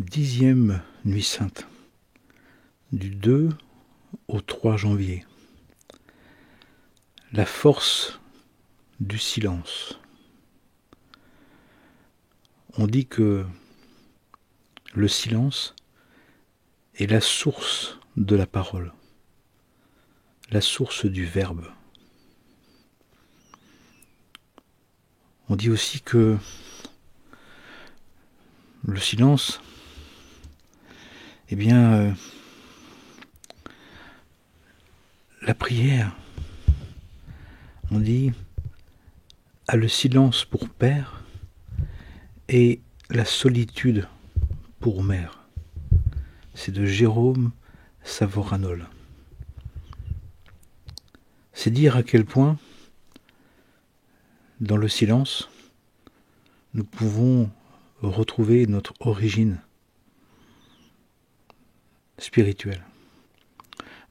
10e nuit sainte, du 2 au 3 janvier. La force du silence. On dit que le silence est la source de la parole, la source du verbe. On dit aussi que le silence, la prière, on dit, a le silence pour père et la solitude pour mère. C'est de Jérôme Savoranol. C'est dire à quel point, dans le silence, nous pouvons retrouver notre origine spirituelle,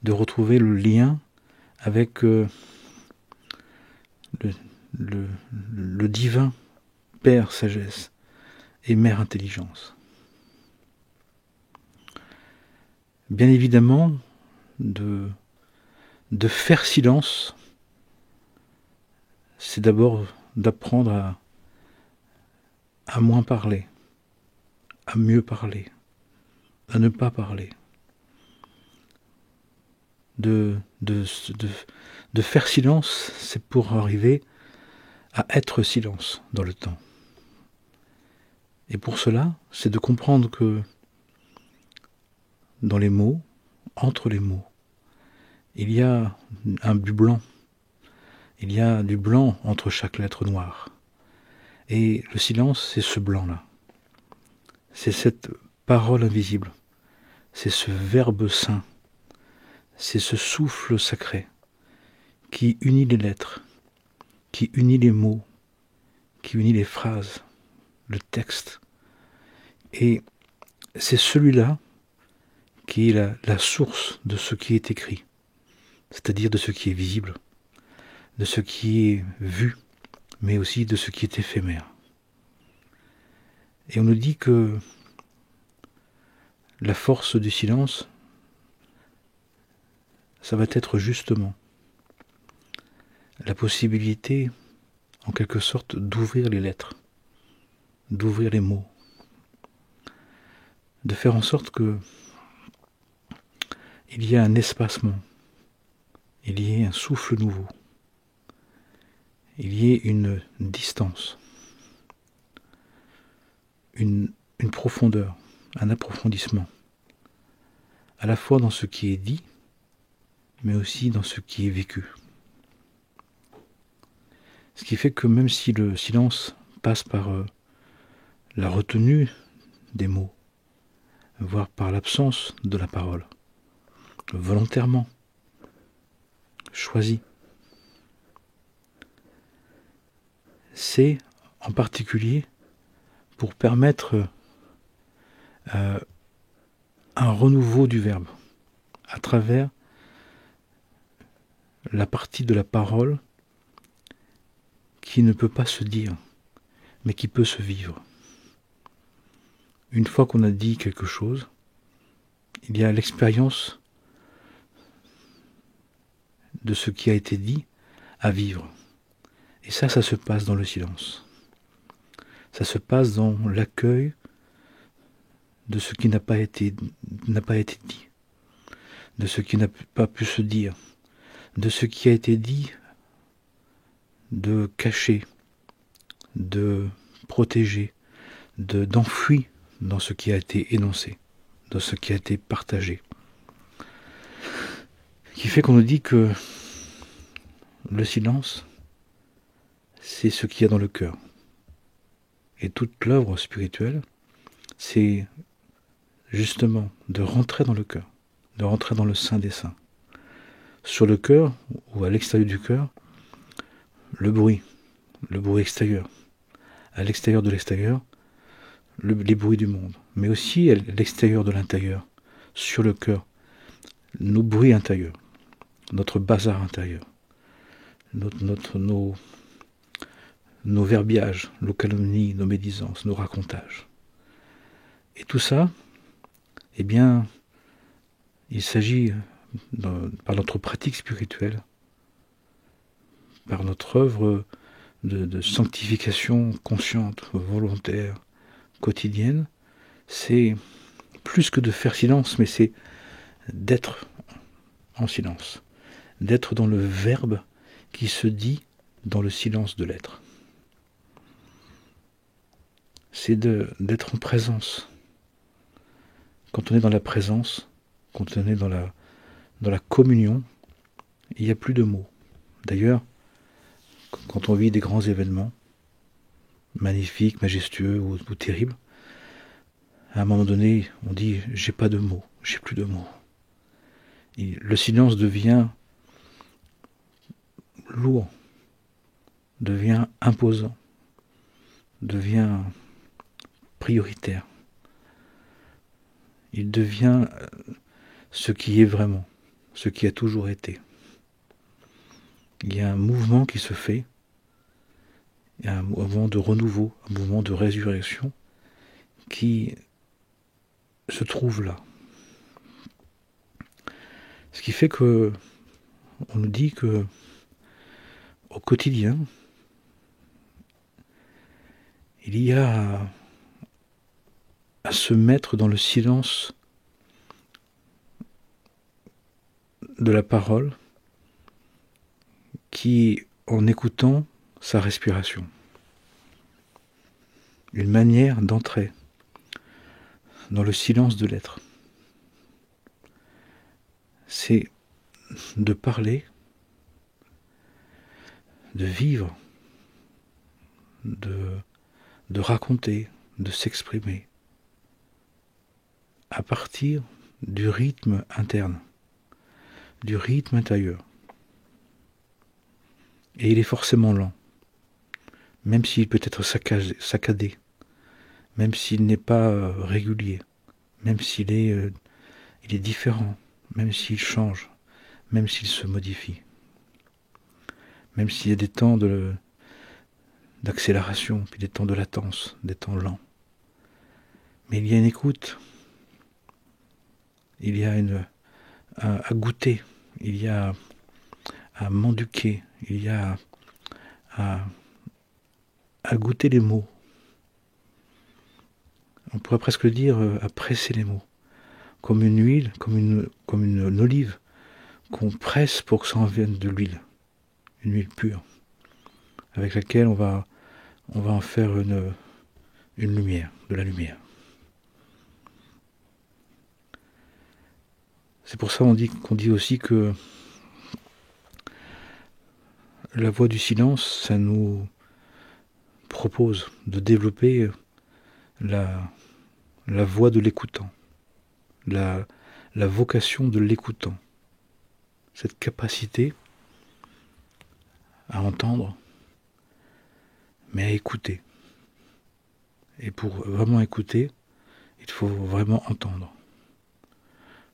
de retrouver le lien avec le divin Père sagesse et Mère intelligence. Bien évidemment, de faire silence, c'est d'abord d'apprendre à moins parler, à mieux parler, à ne pas parler. De faire silence, c'est pour arriver à être silence dans le temps. Et pour cela, c'est de comprendre que dans les mots, entre les mots, il y a du blanc. Il y a du blanc entre chaque lettre noire. Et le silence, c'est ce blanc-là. C'est cette parole invisible. C'est ce verbe saint. C'est ce souffle sacré qui unit les lettres, qui unit les mots, qui unit les phrases, le texte. Et c'est celui-là qui est la source de ce qui est écrit, c'est-à-dire de ce qui est visible, de ce qui est vu, mais aussi de ce qui est éphémère. Et on nous dit que la force du silence, ça va être justement la possibilité, en quelque sorte, d'ouvrir les lettres, d'ouvrir les mots, de faire en sorte que il y ait un espacement, il y ait un souffle nouveau, il y ait une distance, une profondeur, un approfondissement, à la fois dans ce qui est dit, mais aussi dans ce qui est vécu. Ce qui fait que même si le silence passe par la retenue des mots, voire par l'absence de la parole, volontairement, choisi, c'est en particulier pour permettre un renouveau du verbe à travers la partie de la parole qui ne peut pas se dire, mais qui peut se vivre. Une fois qu'on a dit quelque chose, il y a l'expérience de ce qui a été dit à vivre. Et ça se passe dans le silence. Ça se passe dans l'accueil de ce qui n'a pas été dit, de ce qui n'a pas pu se dire, de ce qui a été dit, de cacher, de protéger, d'enfouir dans ce qui a été énoncé, dans ce qui a été partagé. Ce qui fait qu'on nous dit que le silence, c'est ce qu'il y a dans le cœur. Et toute l'œuvre spirituelle, c'est justement de rentrer dans le cœur, de rentrer dans le sein des saints. Sur le cœur, ou à l'extérieur du cœur, le bruit extérieur. À l'extérieur de l'extérieur, les bruits du monde. Mais aussi à l'extérieur de l'intérieur, sur le cœur, nos bruits intérieurs, notre bazar intérieur, nos verbiages, nos calomnies, nos médisances, nos racontages. Et tout ça, eh bien, il s'agit, par notre pratique spirituelle, par notre œuvre de sanctification consciente, volontaire, quotidienne, c'est plus que de faire silence, mais c'est d'être en silence, d'être dans le verbe qui se dit dans le silence de l'être. C'est d'être en présence. Quand on est dans la présence, quand on est dans la communion, il n'y a plus de mots. D'ailleurs, quand on vit des grands événements, magnifiques, majestueux ou terribles, à un moment donné, on dit « j'ai pas de mots, j'ai plus de mots ». Le silence devient lourd, devient imposant, devient prioritaire. Il devient ce qui est vraiment, ce qui a toujours été. Il y a un mouvement qui se fait, il y a un mouvement de renouveau, un mouvement de résurrection qui se trouve là. Ce qui fait que on nous dit que au quotidien, il y a à se mettre dans le silence de la parole qui, en écoutant sa respiration, une manière d'entrer dans le silence de l'être. C'est de parler, de vivre, de raconter, de s'exprimer à partir du rythme interne, du rythme intérieur. Et il est forcément lent, même s'il peut être saccadé, même s'il n'est pas régulier, même s'il est différent, même s'il change, même s'il se modifie, même s'il y a des temps d'accélération, puis des temps de latence, des temps lents. Mais il y a une écoute, il y a à goûter, il y a à m'enduquer, il y a à goûter les mots. On pourrait presque dire à presser les mots, comme une huile, comme une olive qu'on presse pour que ça en vienne de l'huile, une huile pure, avec laquelle on va en faire une lumière, de la lumière. C'est pour ça qu'on dit aussi que la voie du silence, ça nous propose de développer la voie de l'écoutant, la vocation de l'écoutant, cette capacité à entendre, mais à écouter. Et pour vraiment écouter, il faut vraiment entendre.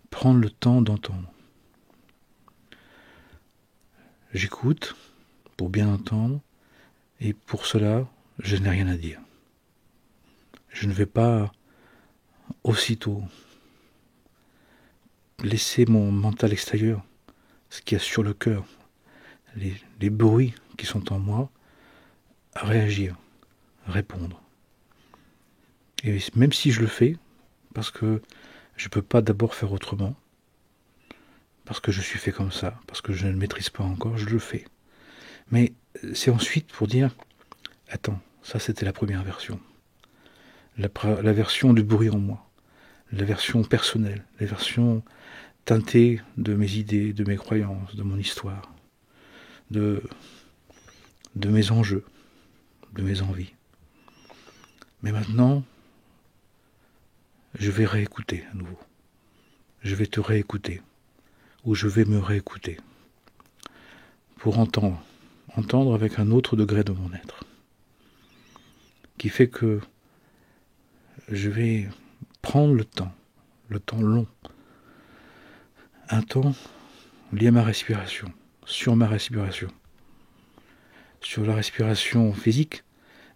Prendre le temps d'entendre. J'écoute pour bien entendre, et pour cela, je n'ai rien à dire. Je ne vais pas aussitôt laisser mon mental extérieur, ce qu'il y a sur le cœur, les bruits qui sont en moi, réagir, répondre. Et même si je le fais, parce que je ne peux pas d'abord faire autrement, parce que je suis fait comme ça, parce que je ne maîtrise pas encore, je le fais. Mais c'est ensuite pour dire, attends, ça c'était la première version. La version du bruit en moi, la version personnelle, la version teintée de mes idées, de mes croyances, de mon histoire, de mes enjeux, de mes envies. Mais maintenant, je vais réécouter à nouveau. Je vais te réécouter, ou je vais me réécouter, pour entendre avec un autre degré de mon être, qui fait que je vais prendre le temps long, un temps lié à ma respiration, sur ma respiration, sur la respiration physique,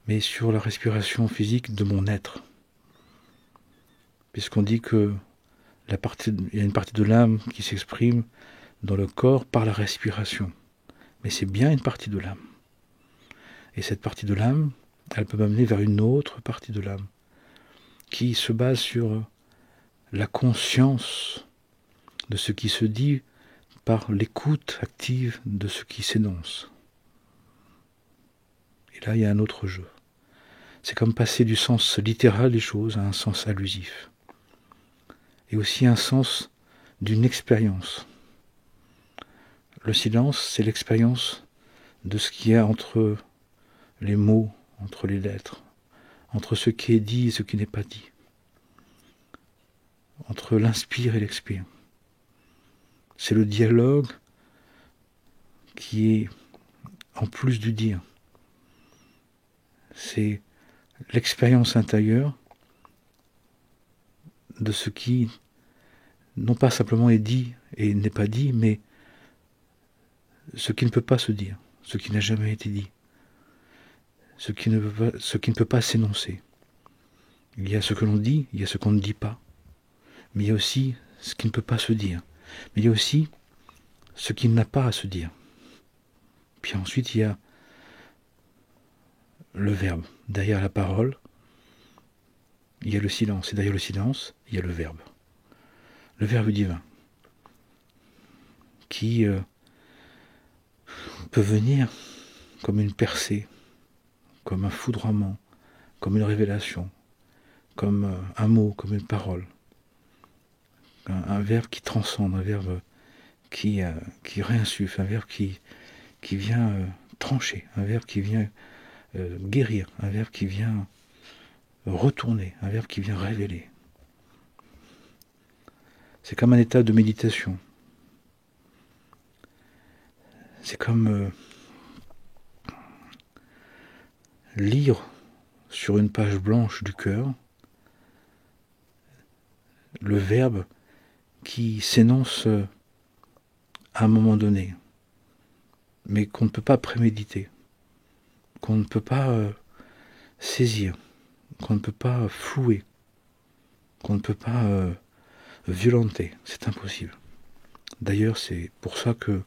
mais sur la respiration physique de mon être. puisqu'on dit que il y a une partie de l'âme qui s'exprime dans le corps par la respiration. Mais c'est bien une partie de l'âme. Et cette partie de l'âme, elle peut m'amener vers une autre partie de l'âme, qui se base sur la conscience de ce qui se dit par l'écoute active de ce qui s'énonce. Et là, il y a un autre jeu. C'est comme passer du sens littéral des choses à un sens allusif. Et aussi un sens d'une expérience. Le silence, c'est l'expérience de ce qu'il y a entre les mots, entre les lettres, entre ce qui est dit et ce qui n'est pas dit, entre l'inspire et l'expire. C'est le dialogue qui est en plus du dire. C'est l'expérience intérieure de ce qui, non pas simplement est dit et n'est pas dit, mais ce qui ne peut pas se dire, ce qui n'a jamais été dit, ce qui ne peut pas s'énoncer. Il y a ce que l'on dit, il y a ce qu'on ne dit pas, mais il y a aussi ce qui ne peut pas se dire, mais il y a aussi ce qui n'a pas à se dire. Puis ensuite, il y a le verbe. Derrière la parole, il y a le silence, et derrière le silence, il y a le verbe divin, qui peut venir comme une percée, comme un foudroiement, comme une révélation, comme un mot, comme une parole. Un verbe qui transcende, un verbe qui réinsuffle, un verbe qui vient trancher, un verbe qui vient guérir, un verbe qui vient retourner, un verbe qui vient révéler. C'est comme un état de méditation. C'est comme lire sur une page blanche du cœur le verbe qui s'énonce à un moment donné, mais qu'on ne peut pas préméditer, qu'on ne peut pas saisir, qu'on ne peut pas flouer, qu'on ne peut pas violenter. C'est impossible. D'ailleurs, c'est pour ça que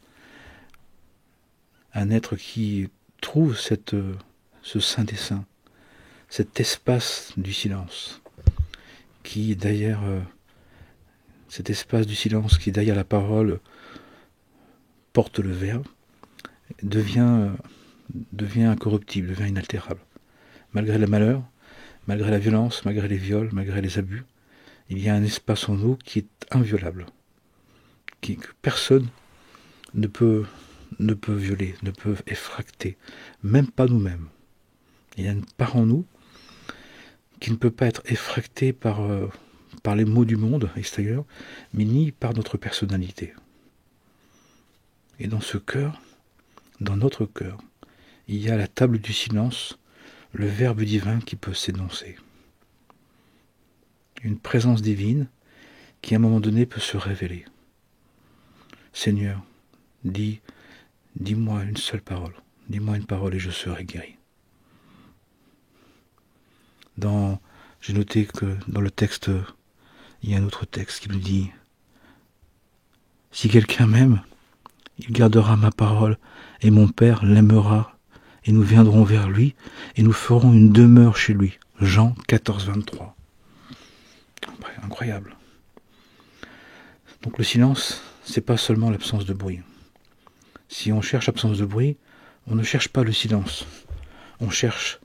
un être qui trouve ce saint des saints, cet espace du silence, qui derrière cet espace du silence qui derrière la parole porte le verbe, devient incorruptible, devient inaltérable. Malgré le malheur, malgré la violence, malgré les viols, malgré les abus, il y a un espace en nous qui est inviolable, que personne ne peut violer, ne peut effracter, même pas nous-mêmes. Il y a une part en nous qui ne peut pas être effractée par les maux du monde extérieur, mais ni par notre personnalité. Et dans ce cœur, dans notre cœur, il y a la table du silence, le verbe divin qui peut s'énoncer. Une présence divine qui à un moment donné peut se révéler. Seigneur, dis-moi une seule parole. Dis-moi une parole et je serai guéri. J'ai noté que dans le texte, il y a un autre texte qui nous dit « Si quelqu'un m'aime, il gardera ma parole, et mon Père l'aimera, et nous viendrons vers lui, et nous ferons une demeure chez lui. » Jean 14, 23. Incroyable. Donc le silence, c'est pas seulement l'absence de bruit. Si on cherche l'absence de bruit, on ne cherche pas le silence. On cherche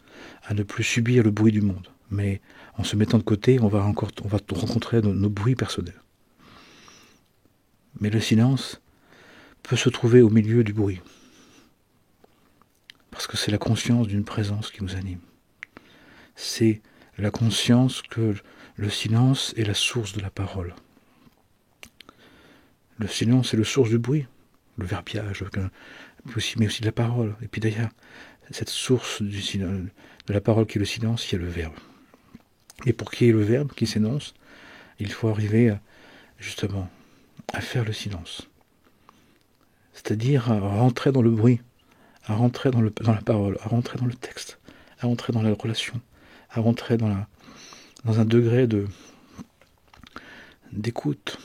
à ne plus subir le bruit du monde. Mais en se mettant de côté, on va rencontrer nos bruits personnels. Mais le silence peut se trouver au milieu du bruit. Parce que c'est la conscience d'une présence qui nous anime. C'est la conscience que le silence est la source de la parole. Le silence est la source du bruit, le verbiage, mais aussi de la parole. Et puis derrière cette source de la parole qui est le silence, il y a le verbe. Et pour qu'il y ait le verbe qui s'énonce, il faut arriver justement à faire le silence. C'est-à-dire à rentrer dans le bruit, à rentrer dans la parole, à rentrer dans le texte, à rentrer dans la relation, à rentrer dans un degré de d'écoute,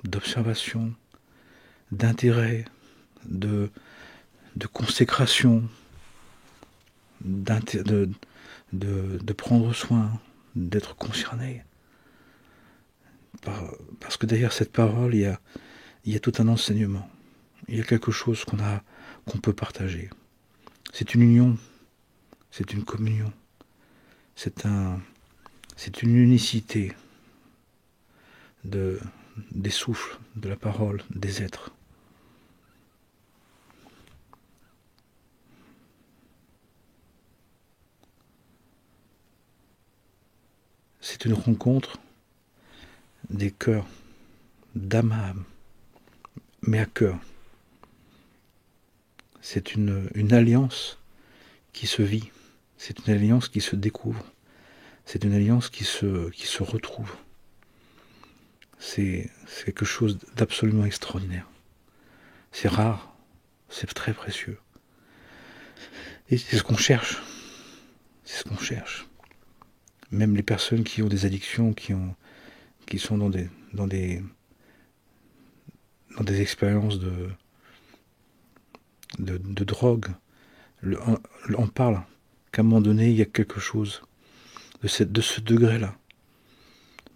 d'observation, d'intérêt, de consécration, de prendre soin, d'être concerné. Parce que derrière cette parole, il y a tout un enseignement. Il y a quelque chose qu'on peut partager. C'est une union, c'est une communion, c'est une unicité des souffles, de la parole, des êtres. C'est une rencontre des cœurs, d'âme à âme, mais à cœur. C'est une alliance qui se vit, c'est une alliance qui se découvre, c'est une alliance qui se retrouve. C'est quelque chose d'absolument extraordinaire. C'est rare, c'est très précieux. Et c'est ce qu'on cherche. C'est ce qu'on cherche. Même les personnes qui ont des addictions, qui sont dans des expériences de drogue, on parle qu'à un moment donné, il y a quelque chose de ce degré-là.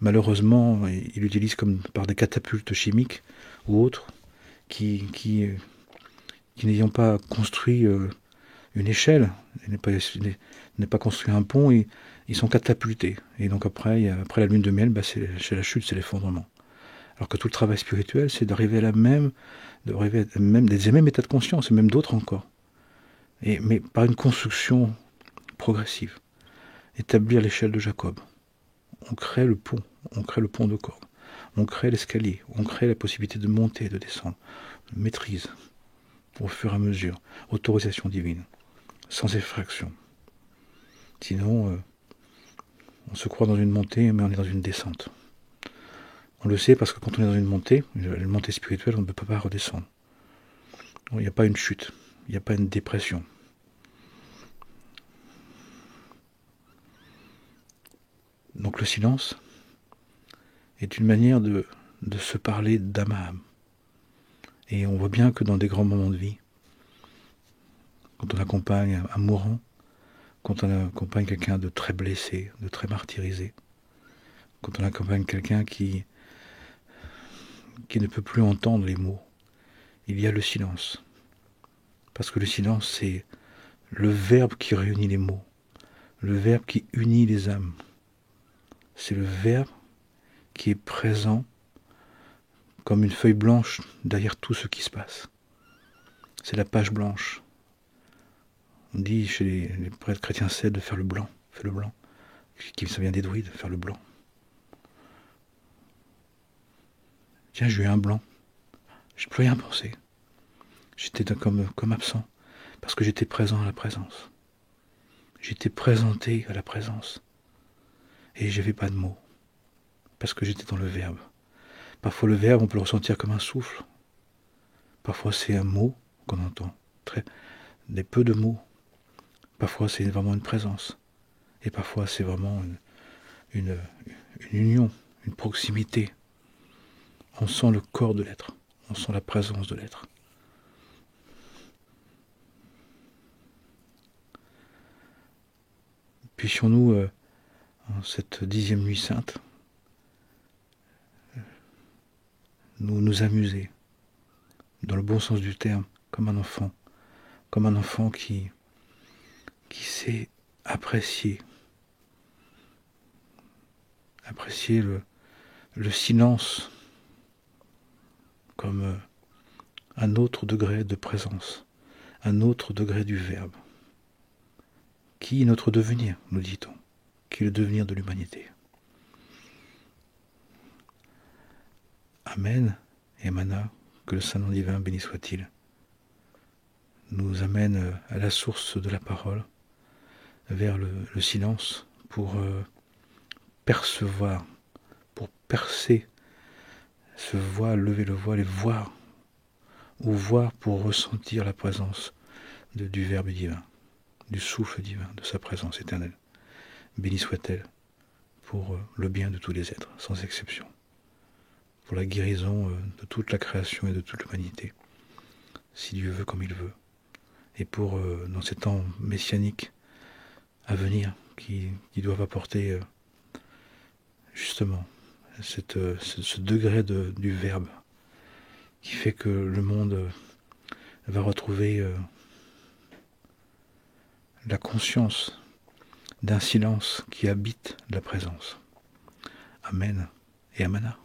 Malheureusement, il l'utilise comme par des catapultes chimiques ou autres qui n'ayant pas construit une échelle, n'est pas construit un pont, ils sont catapultés. Et donc après la lune de miel, c'est la chute, c'est l'effondrement. Alors que tout le travail spirituel, c'est d'arriver à des mêmes états de conscience, et même d'autres encore. Mais par une construction progressive. Établir l'échelle de Jacob. On crée le pont de corde. On crée l'escalier, on crée la possibilité de monter et de descendre. Maîtrise, au fur et à mesure. Autorisation divine, sans effraction. Sinon, on se croit dans une montée, mais on est dans une descente. On le sait parce que quand on est dans une montée spirituelle, on ne peut pas redescendre. Il n'y a pas une chute, il n'y a pas une dépression. Donc le silence est une manière de se parler d'âme à âme. Et on voit bien que dans des grands moments de vie, quand on accompagne un mourant, quand on accompagne quelqu'un de très blessé, de très martyrisé, quand on accompagne quelqu'un qui ne peut plus entendre les mots, il y a le silence. Parce que le silence, c'est le verbe qui réunit les mots, le verbe qui unit les âmes. C'est le verbe qui est présent comme une feuille blanche derrière tout ce qui se passe. C'est la page blanche. On dit chez les prêtres chrétiens, c'est de faire le blanc. Fais le blanc. Ça vient des druides, faire le blanc. Tiens, j'ai eu un blanc. Je n'ai plus rien pensé. J'étais comme absent. Parce que j'étais présent à la présence. J'étais présenté à la présence. Et j'avais pas de mots. Parce que j'étais dans le verbe. Parfois le verbe, on peut le ressentir comme un souffle. Parfois c'est un mot qu'on entend. Des peu de mots. Parfois c'est vraiment une présence. Et parfois c'est vraiment une union, une proximité. On sent le corps de l'être. On sent la présence de l'être. Puissions-nous, en cette 10e nuit sainte, nous amuser, dans le bon sens du terme, comme un enfant qui sait apprécier le silence comme un autre degré de présence, un autre degré du verbe. Qui est notre devenir, nous dit-on, qui est le devenir de l'humanité. Amen et Mana, que le Saint-Nom divin béni soit-il, nous amène à la source de la parole, vers le silence, pour percevoir, pour percer ce voile, lever le voile et voir, ou voir pour ressentir la présence du Verbe divin, du souffle divin, de sa présence éternelle. Béni soit-elle pour le bien de tous les êtres, sans exception. pour la guérison de toute la création et de toute l'humanité, si Dieu veut comme il veut, et pour, dans ces temps messianiques à venir, qui doivent apporter justement ce degré du Verbe, qui fait que le monde va retrouver la conscience d'un silence qui habite la présence. Amen et Amana.